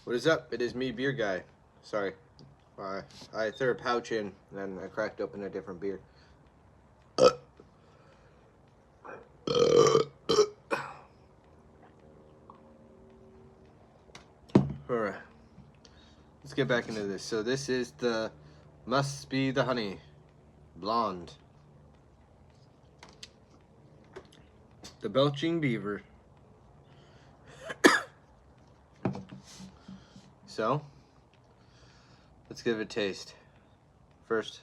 What is up? It is me, Beer Guy. Sorry. I threw a pouch in, and then I cracked open a different beer. Alright. Let's get back into this. So this is the Must Be the Honey Blonde. The Belching Beaver. So, let's give it a taste. First,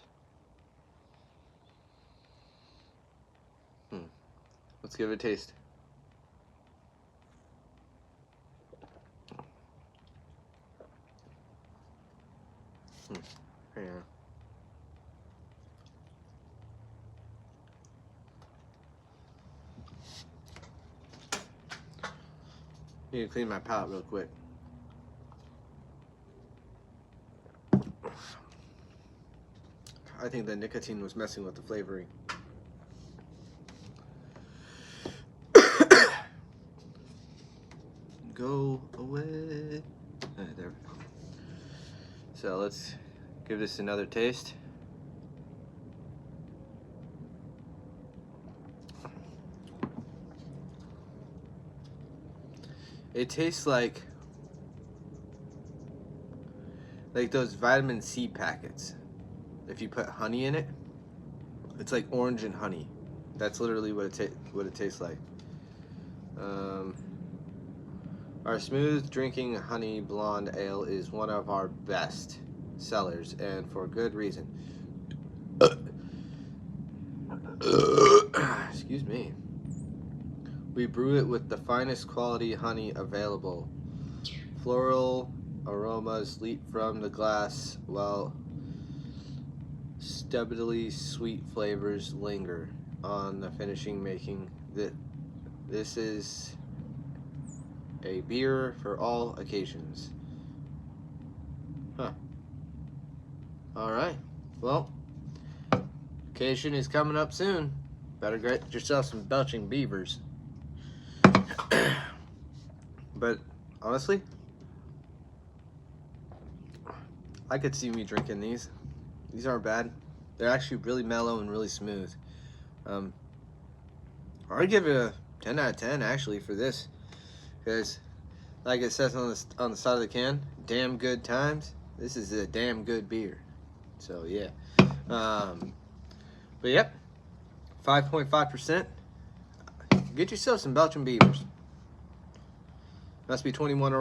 let's give it a taste. Yeah. Need to clean my palate real quick. I think the nicotine was messing with the flavoring. Go away. There we go. So let's give this another taste. It tastes like those vitamin C packets. If you put honey in it, it's like orange and honey. That's literally what it tastes like. Our smooth drinking honey blonde ale is one of our best sellers, and for good reason. Excuse me. We brew it with the finest quality honey available. Floral aromas leap from the glass while steadily sweet flavors linger on the finishing, making this is a beer for all occasions. Huh. Alright. Well, occasion is coming up soon. Better get yourself some belching beavers. But honestly, I could see me drinking these. These aren't bad. They're actually really mellow and really smooth. I'd give it a 10 out of 10 actually for this, because like it says on the side of the can, damn good times. This is a damn good beer. So yeah. But yep, 5.5%. Get yourself some Belching Beavers. Must be 21 or